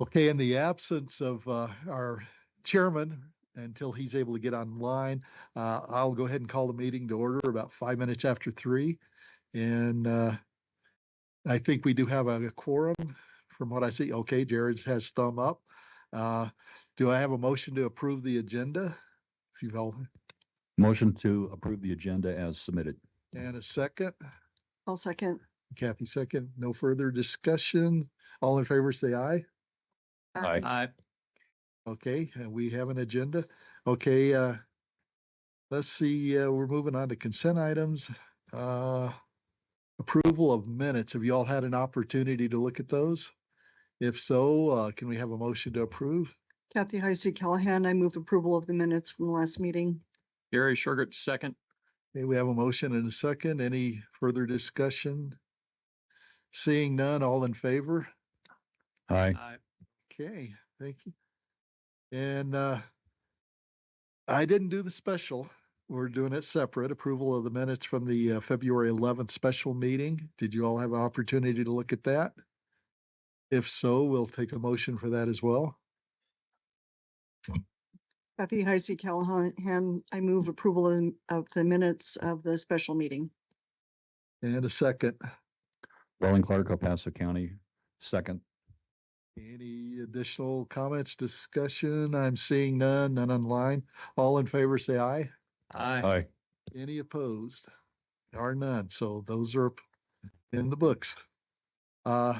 Okay, in the absence of our chairman, until he's able to get online, I'll go ahead and call the meeting to order about 5 minutes after 3. And I think we do have a quorum from what I see. Okay, Jared has thumb up. Uh, do I have a motion to approve the agenda? If you've all, Motion to approve the agenda as submitted. and a second. I'll second. Kathy, second. No further discussion. All in favor, say aye. Aye. Aye. Okay, we have an agenda. Okay, let's see, we're moving on to consent items. Approval of minutes. Have you all had an opportunity to look at those? If so, can we have a motion to approve? Kathy Heisey Callahan, I move approval of the minutes from the last meeting. Gary Sugar, second. Okay, we have a motion and a second. Any further discussion? Seeing none, all in favor? Aye. Aye. Okay, thank you. And I didn't do the special. We're doing it separate. Approval of the minutes from the February 11th special meeting. Did you all have an opportunity to look at that? If so, we'll take a motion for that as well. Kathy Heisey Callahan, I move approval of the minutes of the special meeting. And a second. Roland Clark, El Paso County, second. Any additional comments, discussion? I'm seeing none online. All in favor, say aye. Aye. Aye. Any opposed? There are none. So those are in the books. Do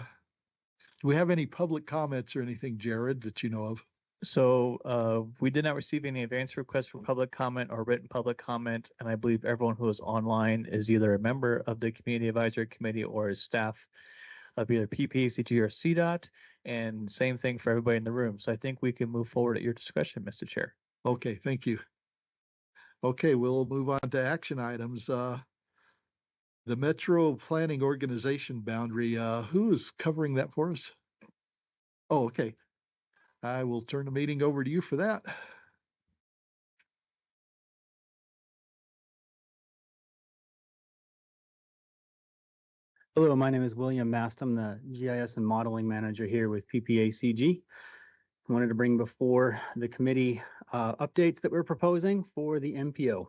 we have any public comments or anything, Jared, that you know of? So we did not receive any advance requests for public comment or written public comment, and I believe everyone who is online is either a member of the Community Advisory Committee or is staff of either PPACG or CDOT, and same thing for everybody in the room. So I think we can move forward at your discretion, Mr. Chair. Okay, thank you. Okay, we'll move on to action items. The Metro Planning Organization boundary, who is covering that for us? Oh, okay. I will turn the meeting over to you for that. Hello, my name is William Mast. I'm the GIS and Modeling Manager here with PPACG. I wanted to bring before the committee updates that we're proposing for the MPO.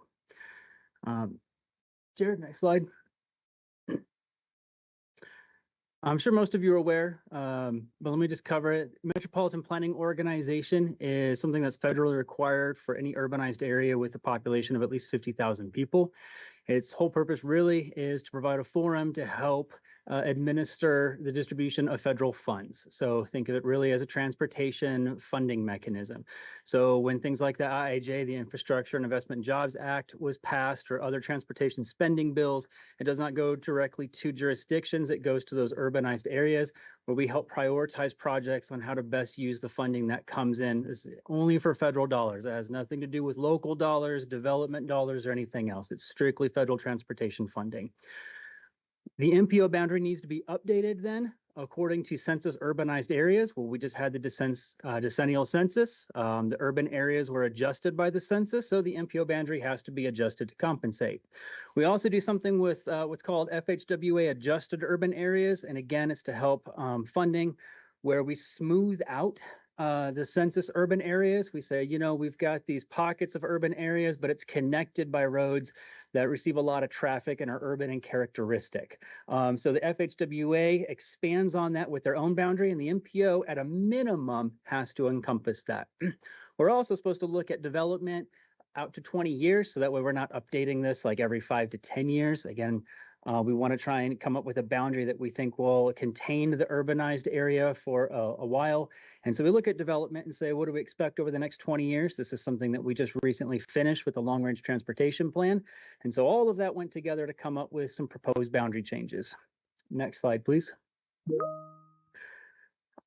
Jared, next slide. I'm sure most of you are aware, but let me just cover it. Metropolitan Planning Organization is something that's federally required for any urbanized area with a population of at least 50,000 people. Its whole purpose really is to provide a forum to help administer the distribution of federal funds. So think of it really as a transportation funding mechanism. So when things like the IIJ, the Infrastructure and Investment and Jobs Act, was passed, or other transportation spending bills, it does not go directly to jurisdictions. It goes to those urbanized areas where we help prioritize projects on how to best use the funding that comes in. It's only for federal dollars. It has nothing to do with local dollars, development dollars, or anything else. It's strictly federal transportation funding. The MPO boundary needs to be updated then according to census urbanized areas. Well, we just had the decennial census. The urban areas were adjusted by the census, so the MPO boundary has to be adjusted to compensate. We also do something with what's called FHWA adjusted urban areas, and again, it's to help funding where we smooth out the census urban areas. We say, you know, we've got these pockets of urban areas, but it's connected by roads that receive a lot of traffic and are urban and characteristic. So the FHWA expands on that with their own boundary, and the MPO at a minimum has to encompass that. We're also supposed to look at development out to 20 years, so that way we're not updating this like every 5 to 10 years. Again, we want to try and come up with a boundary that we think will contain the urbanized area for a while. And so we look at development and say, what do we expect over the next 20 years? This is something that we just recently finished with the long-range transportation plan. And so all of that went together to come up with some proposed boundary changes. Next slide, please.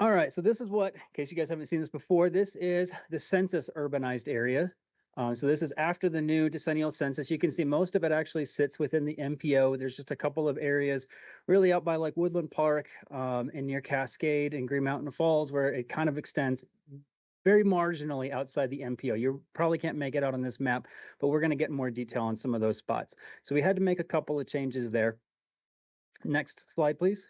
All right, so this is what, in case you guys haven't seen this before, this is the census urbanized area. So this is after the new decennial census. You can see most of it actually sits within the MPO. There's just a couple of areas really out by like Woodland Park and near Cascade and Green Mountain Falls where it kind of extends very marginally outside the MPO. You probably can't make it out on this map, but we're going to get more detail on some of those spots. So we had to make a couple of changes there. Next slide, please.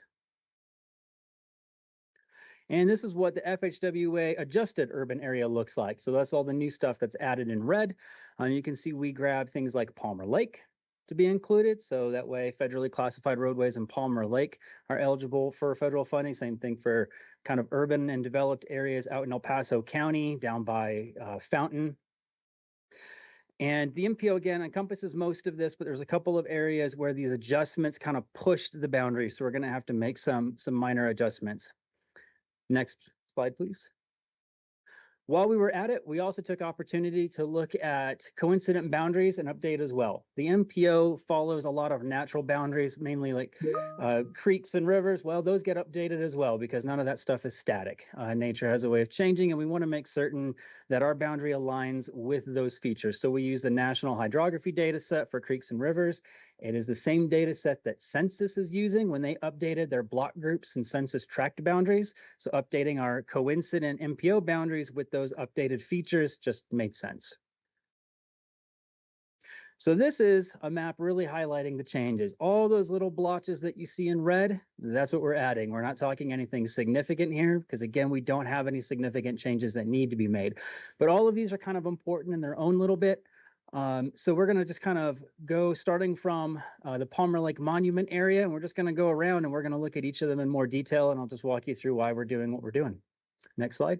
And this is what the FHWA adjusted urban area looks like. So that's all the new stuff that's added in red. You can see we grabbed things like Palmer Lake to be included. So that way federally classified roadways in Palmer Lake are eligible for federal funding. Same thing for kind of urban and developed areas out in El Paso County, down by Fountain. And the MPO again encompasses most of this, but there's a couple of areas where these adjustments kind of pushed the boundaries. So we're going to have to make some minor adjustments. Next slide, please. While we were at it, we also took opportunity to look at coincident boundaries and update as well. The MPO follows a lot of natural boundaries, mainly like creeks and rivers. Well, those get updated as well because none of that stuff is static. Nature has a way of changing, and we want to make certain that our boundary aligns with those features. So we use the National Hydrography data set for creeks and rivers. It is the same data set that Census is using when they updated their block groups and census tract boundaries. So updating our coincident MPO boundaries with those updated features just made sense. So this is a map really highlighting the changes. All those little blotches that you see in red, that's what we're adding. We're not talking anything significant here because again, we don't have any significant changes that need to be made. But all of these are kind of important in their own little bit. So we're going to just kind of go starting from the Palmer Lake Monument area, and we're just going to go around and we're going to look at each of them in more detail, and I'll just walk you through why we're doing what we're doing. Next slide.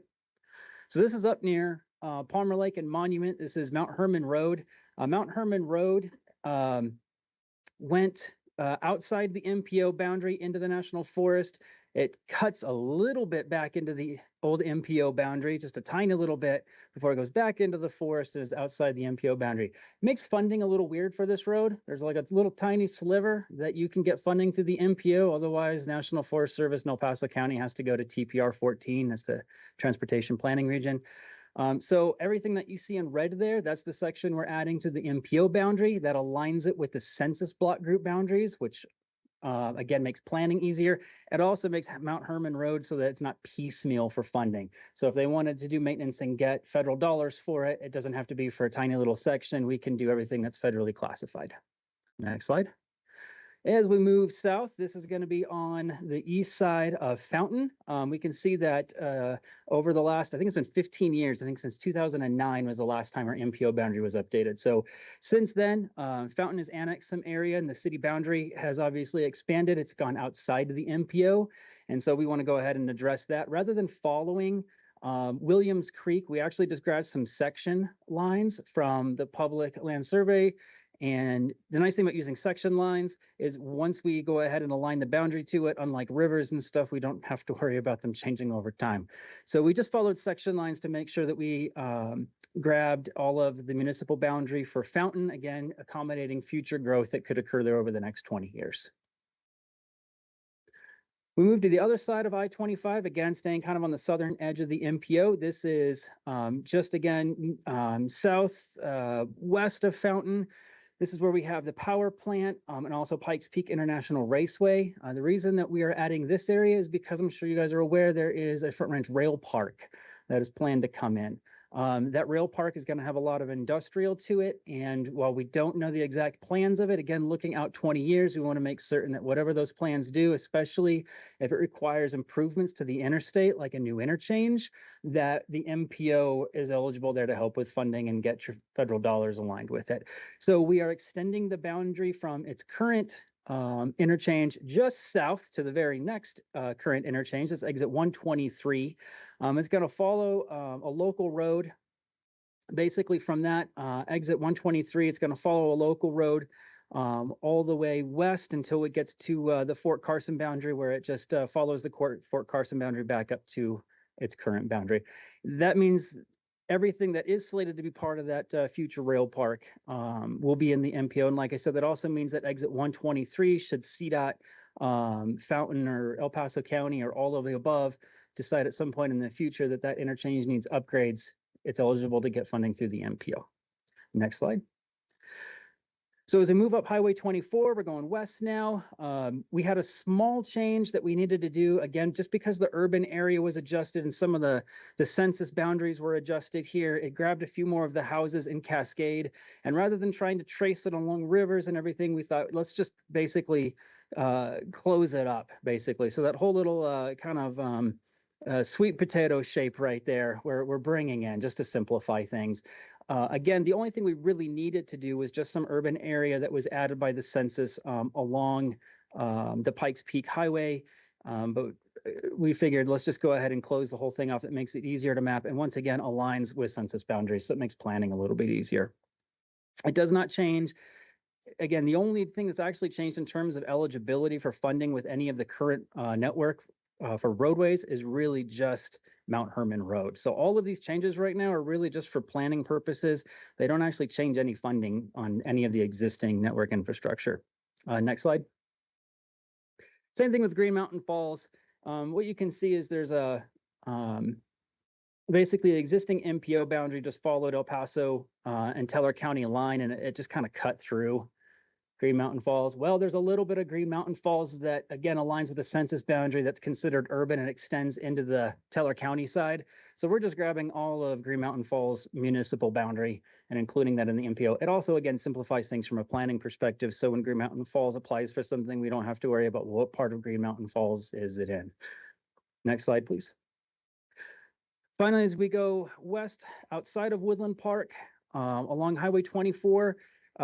So this is up near Palmer Lake and Monument. This is Mount Herman Road. Mount Herman Road went outside the MPO boundary into the National Forest. It cuts a little bit back into the old MPO boundary, just a tiny little bit before it goes back into the forest and is outside the MPO boundary. It makes funding a little weird for this road. There's like a little tiny sliver that you can get funding through the MPO. Otherwise, National Forest Service in El Paso County has to go to TPR 14. That's the Transportation Planning Region. So everything that you see in red there, that's the section we're adding to the MPO boundary that aligns it with the census block group boundaries, which again, makes planning easier. It also makes Mount Herman Road so that it's not piecemeal for funding. So if they wanted to do maintenance and get federal dollars for it, it doesn't have to be for a tiny little section. We can do everything that's federally classified. Next slide. As we move south, this is going to be on the east side of Fountain. We can see that over the last, I think it's been 15 years, I think since 2009 was the last time our MPO boundary was updated. So since then, Fountain has annexed some area and the city boundary has obviously expanded. It's gone outside of the MPO. And so we want to go ahead and address that. Rather than following Williams Creek, we actually just grabbed some section lines from the Public Land Survey. And the nice thing about using section lines is once we go ahead and align the boundary to it, unlike rivers and stuff, we don't have to worry about them changing over time. So we just followed section lines to make sure that we grabbed all of the municipal boundary for Fountain, again, accommodating future growth that could occur there over the next 20 years. We move to the other side of I-25, again, staying kind of on the southern edge of the MPO. This is just again, west of Fountain. This is where we have the power plant and also Pikes Peak International Raceway. The reason that we are adding this area is because I'm sure you guys are aware there is a Front Range rail park that is planned to come in. That rail park is going to have a lot of industrial to it. And while we don't know the exact plans of it, again, looking out 20 years, we want to make certain that whatever those plans do, especially if it requires improvements to the interstate, like a new interchange, that the MPO is eligible there to help with funding and get your federal dollars aligned with it. So we are extending the boundary from its current interchange just south to the very next current interchange. That's exit 123. It's going to follow a local road. Basically from that exit 123, it's going to follow a local road all the way west until it gets to the Fort Carson boundary, where it just follows the Fort Carson boundary back up to its current boundary. That means everything that is slated to be part of that future rail park will be in the MPO. And like I said, that also means that exit 123 should CDOT, Fountain or El Paso County or all of the above decide at some point in the future that that interchange needs upgrades, it's eligible to get funding through the MPO. Next slide. So as we move up Highway 24, we're going west now. We had a small change that we needed to do, again, just because the urban area was adjusted and some of the census boundaries were adjusted here. It grabbed a few more of the houses in Cascade. And rather than trying to trace it along rivers and everything, we thought, let's just basically close it up, basically. So that whole little kind of sweet potato shape right there where we're bringing in just to simplify things. Again, the only thing we really needed to do was just some urban area that was added by the census along the Pikes Peak Highway. But we figured let's just go ahead and close the whole thing off. It makes it easier to map and once again aligns with census boundaries. So it makes planning a little bit easier. It does not change. Again, the only thing that's actually changed in terms of eligibility for funding with any of the current network for roadways is really just Mount Herman Road. So all of these changes right now are really just for planning purposes. They don't actually change any funding on any of the existing network infrastructure. Next slide. Same thing with Green Mountain Falls. What you can see is there's a basically the existing MPO boundary just followed El Paso and Teller County line, and it just kind of cut through Green Mountain Falls. Well, there's a little bit of Green Mountain Falls that again aligns with the census boundary that's considered urban and extends into the Teller County side. So we're just grabbing all of Green Mountain Falls municipal boundary and including that in the MPO. It also again simplifies things from a planning perspective. So when Green Mountain Falls applies for something, we don't have to worry about what part of Green Mountain Falls is it in. Next slide, please. Finally, as we go west outside of Woodland Park, along Highway 24,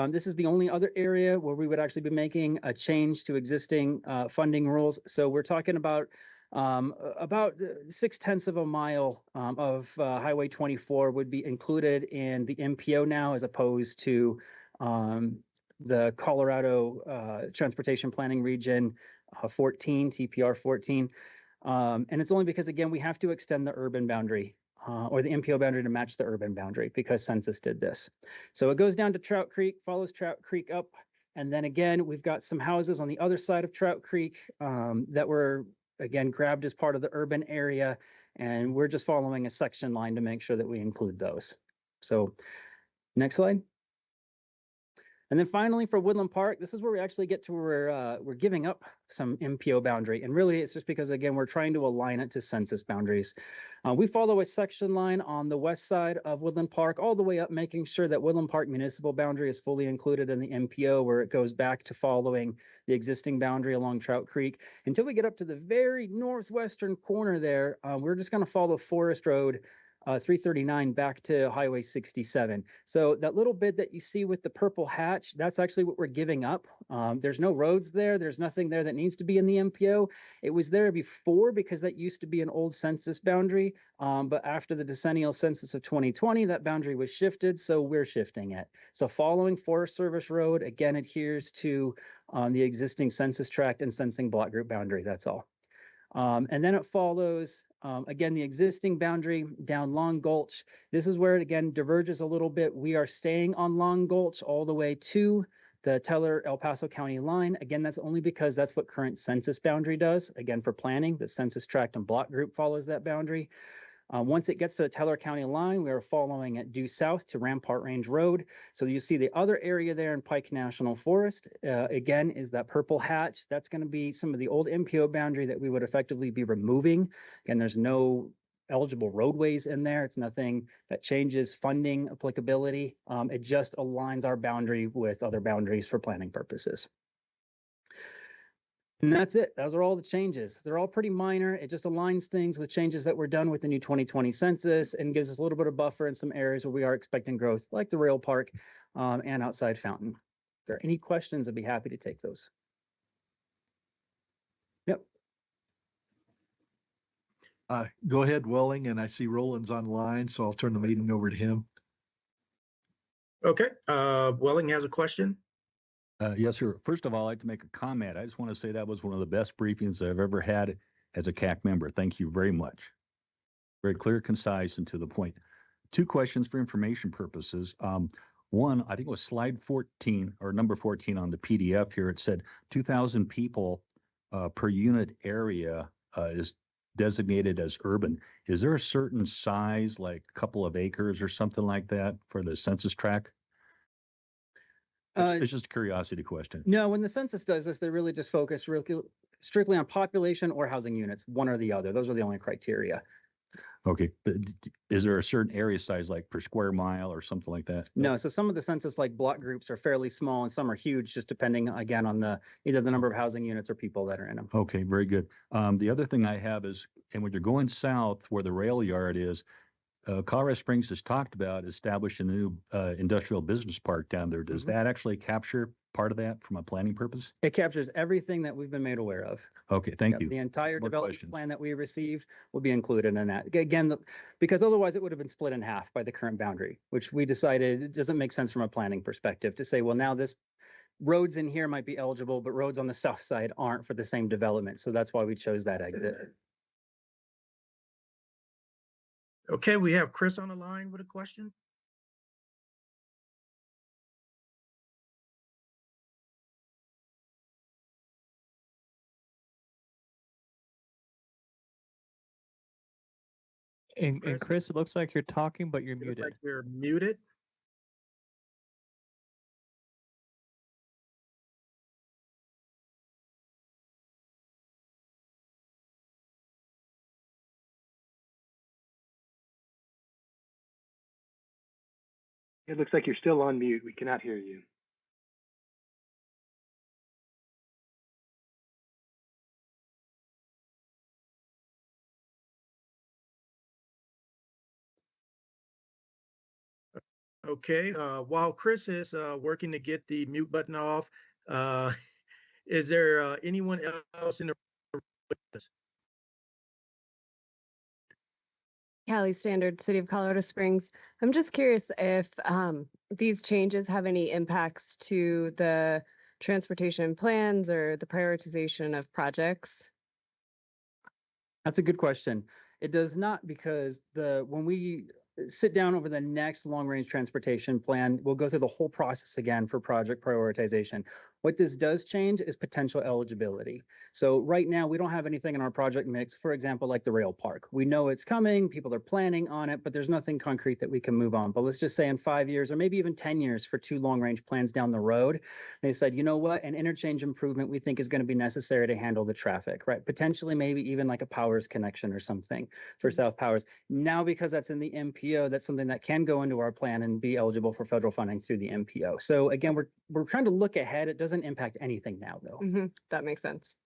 this is the only other area where we would actually be making a change to existing funding rules. So we're talking about 0.6 of a mile of Highway 24 would be included in the MPO now, as opposed to the Colorado Transportation Planning Region 14, TPR 14. And it's only because, again, we have to extend the urban boundary or the MPO boundary to match the urban boundary because census did this. So it goes down to Trout Creek, follows Trout Creek up. And then again, we've got some houses on the other side of Trout Creek that were, again, grabbed as part of the urban area. And we're just following a section line to make sure that we include those. So next slide. And then finally for Woodland Park, this is where we actually get to where we're giving up some MPO boundary. And really it's just because, again, we're trying to align it to census boundaries. We follow a section line on the west side of Woodland Park all the way up, making sure that Woodland Park municipal boundary is fully included in the MPO, where it goes back to following the existing boundary along Trout Creek. Until we get up to the very northwestern corner there, we're just going to follow Forest Road 339 back to Highway 67. So that little bit that you see with the purple hatch, that's actually what we're giving up. There's no roads there. There's nothing there that needs to be in the MPO. It was there before because that used to be an old census boundary. But after the decennial census of 2020, that boundary was shifted. So we're shifting it. So following Forest Service Road, again, adheres to the existing census tract and sensing block group boundary. That's all. And then it follows, again, the existing boundary down Long Gulch. This is where it, again, diverges a little bit. We are staying on Long Gulch all the way to the Teller El Paso County line. Again, that's only because that's what current census boundary does. Again, for planning, the census tract and block group follows that boundary. Once it gets to the Teller County line, we are following it due south to Rampart Range Road. So you see the other area there in Pike National Forest, again, is that purple hatch. That's going to be some of the old MPO boundary that we would effectively be removing. Again, there's no eligible roadways in there. It's nothing that changes funding applicability. It just aligns our boundary with other boundaries for planning purposes. And that's it. Those are all the changes. They're all pretty minor. It just aligns things with changes that were done with the new 2020 census and gives us a little bit of buffer in some areas where we are expecting growth, like the rail park and outside Fountain. If there are any questions, I'd be happy to take those. Yep. Go ahead, Welling, and I see Roland's online, so I'll turn the meeting over to him. Okay, Welling has a question. Yes, sir. First of all, I'd like to make a comment. I just want to say that was one of the best briefings I've ever had as a CAC member. Thank you very much. Very clear, concise, and to the point. 2 questions for information purposes. One, I think it was slide 14 or number 14 on the PDF here. It said 2,000 people per unit area is designated as urban. Is there a certain size, like a couple of acres or something like that for the census tract? It's just a curiosity question. No, when the census does this, they really just focus strictly on population or housing units, one or the other. Those are the only criteria. Okay, but is there a certain area size, like per square mile or something like that? No, so some of the census like block groups are fairly small and some are huge, just depending again on the either the number of housing units or people that are in them. Okay, very good. The other thing I have is, and when you're going south where the rail yard is, Colorado Springs has talked about establishing a new industrial business park down there. Does that actually capture part of that from a planning purpose? It captures everything that we've been made aware of. Okay, thank Yep, you. the entire More development questions? plan that we received will be included in that. Again, because otherwise it would have been split in half by the current boundary, which we decided it doesn't make sense from a planning perspective to say, well, now this roads in here might be eligible, but roads on the south side aren't for the same development. So that's why we chose that exit. Okay, we have Chris on the line with a question. And Chris? Chris, it looks like you're talking, but you're You look muted. like you're muted. It looks like you're still on mute. We cannot hear you. Okay, while Chris is working to get the mute button off, uh, is there anyone else in the room with us? Cali Standard, City of Colorado Springs. I'm just curious if these changes have any impacts to the transportation plans or the prioritization of projects. That's a good question. It does not, because when we sit down over the next long range transportation plan, we'll go through the whole process again for project prioritization. What this does change is potential eligibility. So right now we don't have anything in our project mix, for example, like the rail park. We know it's coming, people are planning on it, but there's nothing concrete that we can move on. But let's just say in 5 years or maybe even 10 years for 2 long range plans down the road, they said, you know what, an interchange improvement we think is going to be necessary to handle the traffic, right? Potentially maybe even like a Powers connection or something for South Powers. Now, because that's in the MPO, that's something that can go into our plan and be eligible for federal funding through the MPO. So again, we're trying to look ahead. It doesn't impact anything now, though. That makes sense.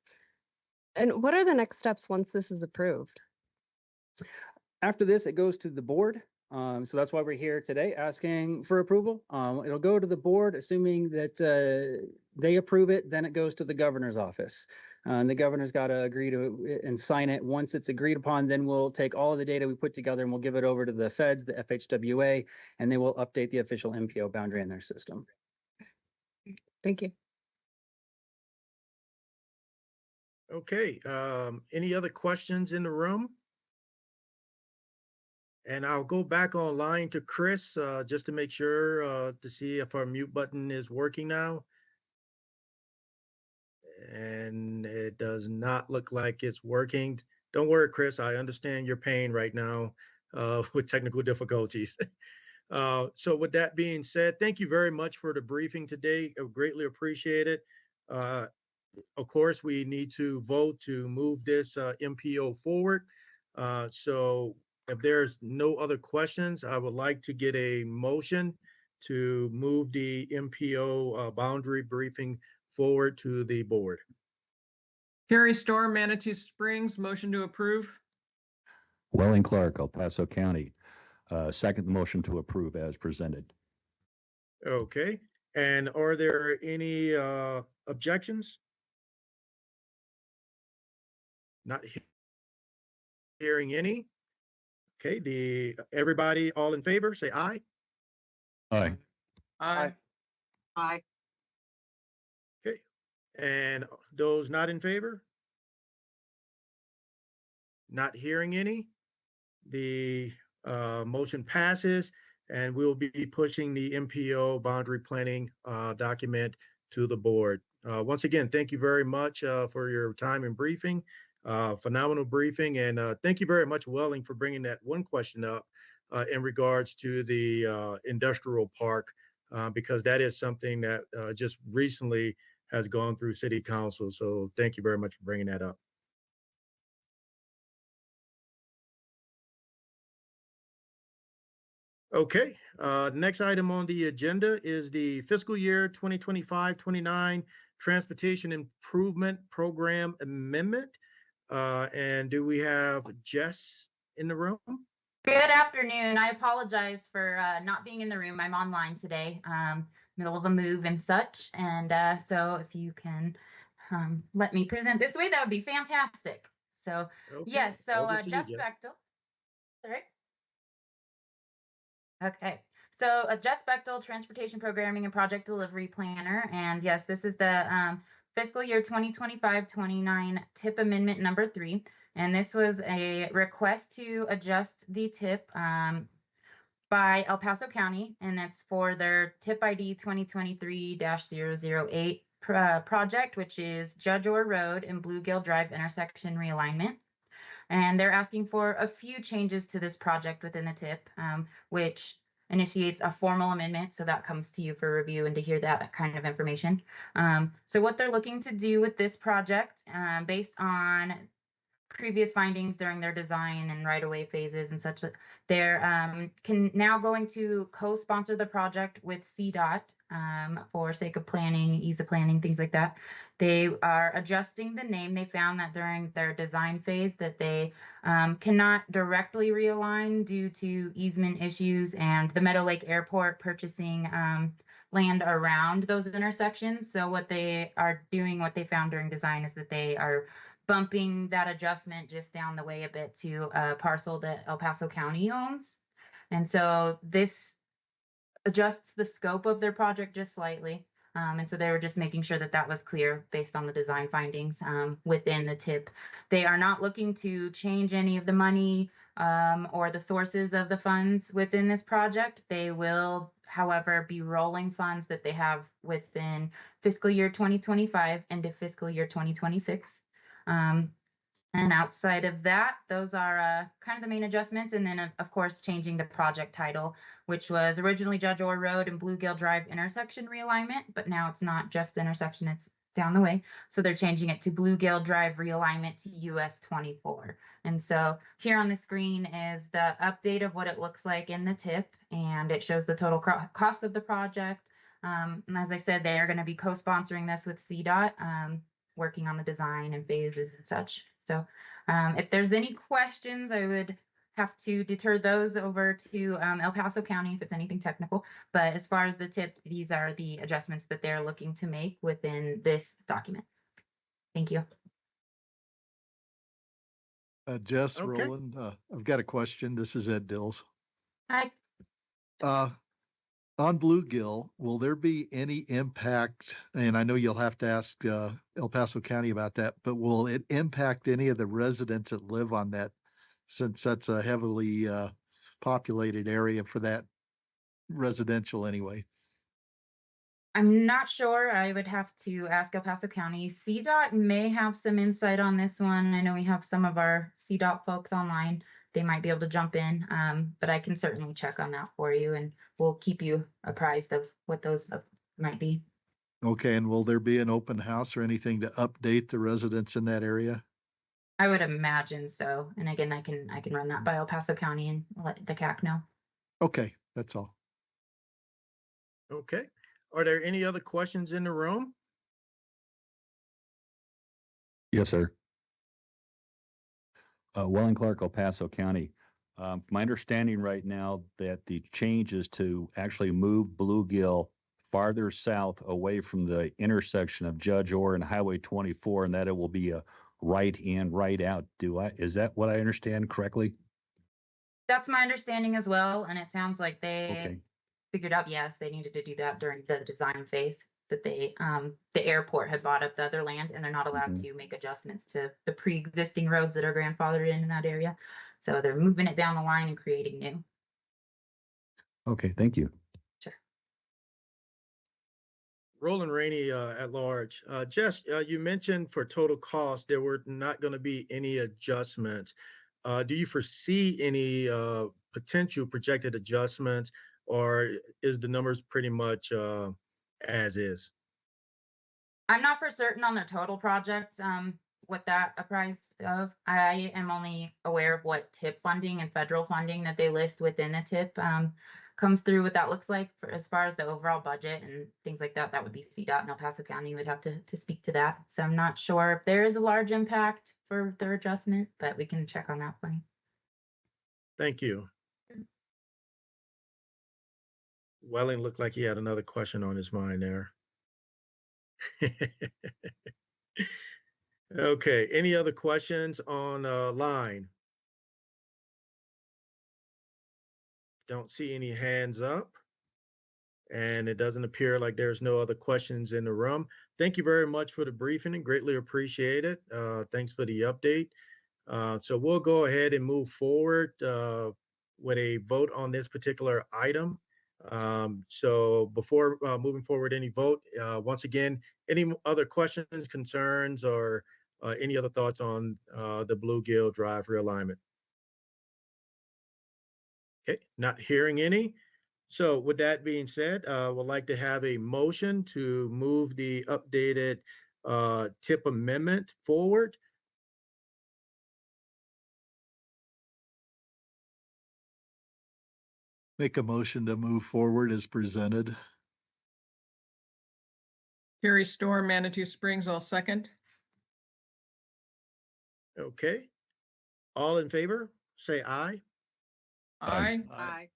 And what are the next steps once this is approved? After this, it goes to the board. So that's why we're here today asking for approval. It'll go to the board, assuming that they approve it, then it goes to the governor's office. And the governor's got to agree to it and sign it. Once it's agreed upon, then we'll take all of the data we put together and we'll give it over to the feds, the FHWA, and they will update the official MPO boundary in their system. Thank you. Okay, any other questions in the room? And I'll go back online to Chris just to make sure to see if our mute button is working now. And it does not look like it's working. Don't worry, Chris, I understand your pain right now with technical difficulties. So with that being said, thank you very much for the briefing today. I greatly appreciate it. Of course, we need to vote to move this MPO forward. So if there's no other questions, I would like to get a motion to move the MPO boundary briefing forward to the board. Carrie Storm, Manitou Springs, motion to approve. Welling Clark, El Paso County. Second motion to approve as presented. Okay, and are there any objections? Not hearing any. Okay, everybody all in favor, say aye. Aye. Aye. Aye. Okay, and those not in favor? Not hearing any. The motion passes, and we'll be pushing the MPO boundary planning document to the board. Once again, thank you very much for your time and briefing. Phenomenal briefing, and thank you very much, Welling, for bringing that one question up in regards to the industrial park, because that is something that just recently has gone through City Council. So thank you very much for bringing that up. Okay, next item on the agenda is the fiscal year 2025-29 Transportation Improvement Program Amendment. And do we have Jess in the room? Good afternoon. I apologize for not being in the room. I'm online today, middle of a move and such. And so if you can let me present this way, that would be fantastic. So Okay, yes, so over to you, Jess Jess. Bechtel. Sorry. Okay, so Jess Bechtel, Transportation Programming and Project Delivery Planner. And yes, this is the fiscal year 2025-29 TIP Amendment number 3. And this was a request to adjust the TIP by El Paso County, and that's for their TIP ID 2023-008 project, which is Judge Orr Road and Bluegill Drive intersection realignment. And they're asking for a few changes to this project within the TIP, which initiates a formal amendment. So that comes to you for review and to hear that kind of information. So what they're looking to do with this project, based on previous findings during their design and right-of-way phases and such, they're now going to co-sponsor the project with CDOT for sake of planning, ease of planning, things like that. They are adjusting the name. They found that during their design phase that they cannot directly realign due to easement issues and the Meadow Lake Airport purchasing land around those intersections. So what they are doing, what they found during design, is that they are bumping that adjustment just down the way a bit to a parcel that El Paso County owns. And so this adjusts the scope of their project just slightly. And so they were just making sure that that was clear based on the design findings within the TIP. They are not looking to change any of the money or the sources of the funds within this project. They will, however, be rolling funds that they have within fiscal year 2025 into fiscal year 2026. And outside of that, those are kind of the main adjustments. And then, of course, changing the project title, which was originally Judge Orr Road and Bluegill Drive intersection realignment, but now it's not just the intersection, it's down the way. So they're changing it to Bluegill Drive realignment to US 24. And so here on the screen is the update of what it looks like in the TIP, and it shows the total cost of the project. And as I said, they are going to be co-sponsoring this with CDOT, working on the design and phases and such. So if there's any questions, I would have to deter those over to El Paso County if it's anything technical. But as far as the TIP, these are the adjustments that they're looking to make within this document. Thank you. Jess, Okay. Roland, I've got a question. This is Ed Dills. Hi. On Bluegill, will there be any impact? And I know you'll have to ask El Paso County about that, but will it impact any of the residents that live on that, since that's a heavily populated area for that residential anyway? I'm not sure. I would have to ask El Paso County. CDOT may have some insight on this one. I know we have some of our CDOT folks online. They might be able to jump in, but I can certainly check on that for you, and we'll keep you apprised of what those might be. Okay, and will there be an open house or anything to update the residents in that area? I would imagine so. And again, I can run that by El Paso County and let the CAC know. Okay, that's all. Okay. Are there any other questions in the room? Yes, sir. Welling Clark, El Paso County. My understanding right now that the change is to actually move Bluegill farther south away from the intersection of Judge Orr and Highway 24, and that it will be a right in, right out. Is that what I understand correctly? That's my understanding as well. And it sounds like they Okay. figured out, yes, they needed to do that during the design phase, that they, the airport had bought up the other land and they're not allowed to make adjustments to the pre-existing roads that are grandfathered in that area. So they're moving it down the line and creating new. Okay, thank you. Sure. Roland Rainey at large. Jess, you mentioned for total cost, there were not going to be any adjustments. Do you foresee any potential projected adjustments, or is the numbers pretty much as is? I'm not for certain on their total project. what that apprised of. I am only aware of what TIP funding and federal funding that they list within the TIP comes through, what that looks like for as far as the overall budget and things like that. That would be CDOT and El Paso County would have to speak to that. So I'm not sure if there is a large impact for their adjustment, but we can check on that for you. Thank you. Welling looked like he had another question on his mind there. Okay, any other questions on line? Don't see any hands up. And it doesn't appear like there's no other questions in the room. Thank you very much for the briefing and greatly appreciate it. Thanks for the update. So we'll go ahead and move forward with a vote on this particular item. So before moving forward, any vote, once again, any other questions, concerns, or any other thoughts on the Bluegill Drive realignment? Okay, not hearing any. So with that being said, would like to have a motion to move the updated TIP amendment forward. Make a motion to move forward as presented. Carrie Storm, Manitou Springs, I'll second. Okay. All in favor, say aye. Aye. Aye.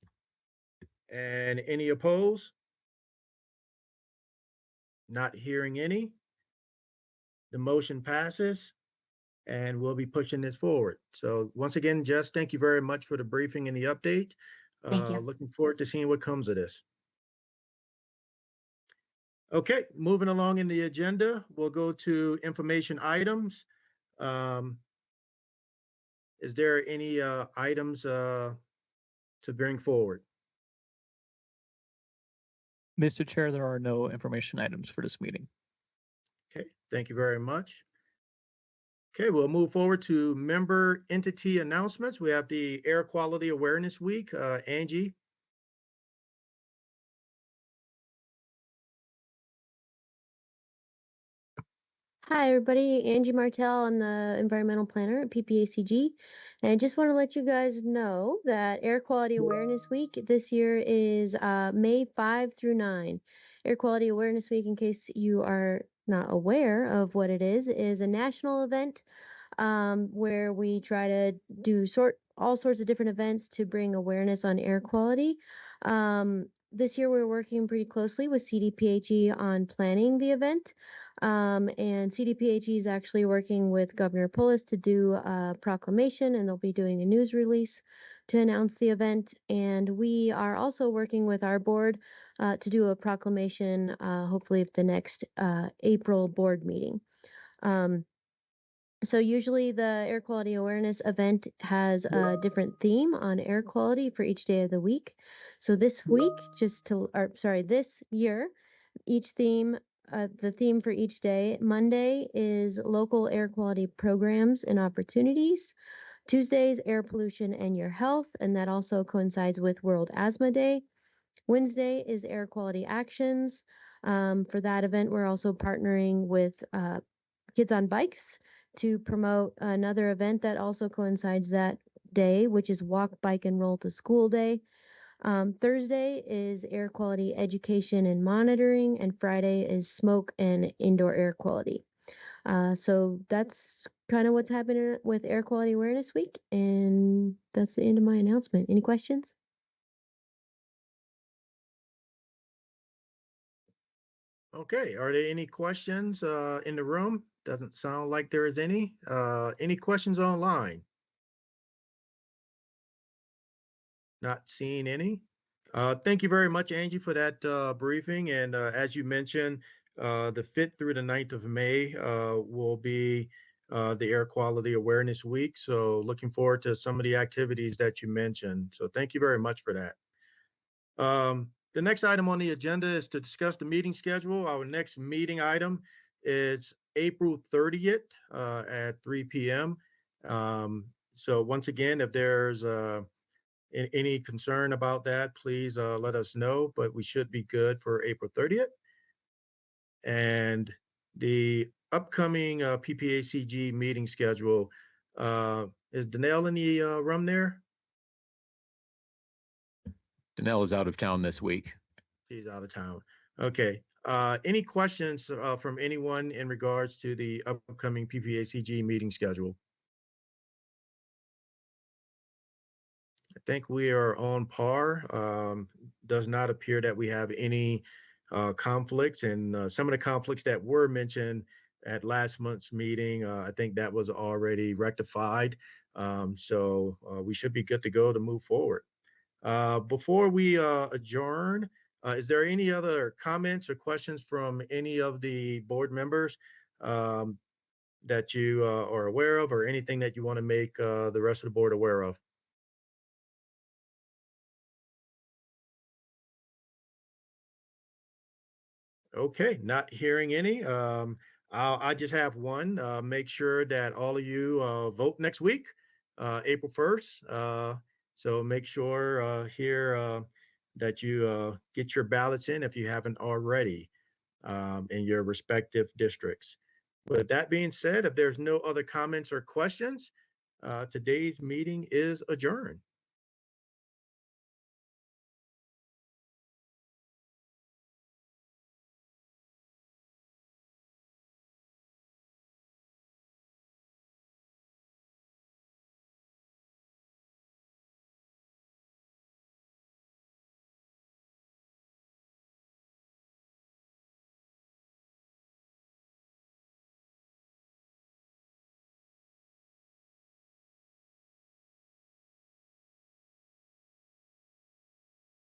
And any opposed? Not hearing any. The motion passes and we'll be pushing this forward. So once again, Jess, thank you very much for the briefing and the update. Thank you. Looking forward to seeing what comes of this. Okay, moving along in the agenda, we'll go to information items. Is there any items to bring forward? Mr. Chair, there are no information items for this meeting. Okay, thank you very much. Okay, we'll move forward to member entity announcements. We have the Air Quality Awareness Week. Angie. Hi, everybody. Angie Martell. I'm the environmental planner at PPACG. And I just want to let you guys know that Air Quality Awareness Week this year is May 5 through 9. Air Quality Awareness Week, in case you are not aware of what it is a national event where we try to do all sorts of different events to bring awareness on air quality. This year, we're working pretty closely with CDPHE on planning the event. And CDPHE is actually working with Governor Polis to do a proclamation, and they'll be doing a news release to announce the event. And we are also working with our board to do a proclamation, hopefully at the next April board meeting. So usually the air quality awareness event has a different theme on air quality for each day of the week. So this week, this year, each theme, the theme for each day, Monday is local air quality programs and opportunities. Tuesdays, air pollution and your health, and that also coincides with World Asthma Day. Wednesday is air quality actions. For that event, we're also partnering with Kids on Bikes to promote another event that also coincides that day, which is Walk, Bike, and Roll to School Day. Thursday is air quality education and monitoring, and Friday is smoke and indoor air quality. So that's kind of what's happening with Air Quality Awareness Week, and that's the end of my announcement. Any questions? Okay, are there any questions in the room? Doesn't sound like there is any. Any questions online? Not seeing any. Thank you very much, Angie, for that briefing. And as you mentioned, the 5th through the 9th of May will be the Air Quality Awareness Week. So looking forward to some of the activities that you mentioned. So thank you very much for that. The next item on the agenda is to discuss the meeting schedule. Our next meeting item is April 30th at 3 p.m. So once again, if there's any concern about that, please let us know, but we should be good for April 30th. And the upcoming PPACG meeting schedule. Is Danelle in the room there? Danelle is out of town this week. She's out of town. Okay. Any questions from anyone in regards to the upcoming PPACG meeting schedule? I think we are on par. Does not appear that we have any conflicts, and some of the conflicts that were mentioned at last month's meeting, I think that was already rectified. So we should be good to go to move forward. Before we adjourn, is there any other comments or questions from any of the board members that you are aware of, or anything that you want to make the rest of the board aware of? Okay, not hearing any. I just have one. Make sure that all of you vote next week, April 1st. So make sure here that you get your ballots in if you haven't already in your respective districts. With that being said, if there's no other comments or questions, today's meeting is adjourned.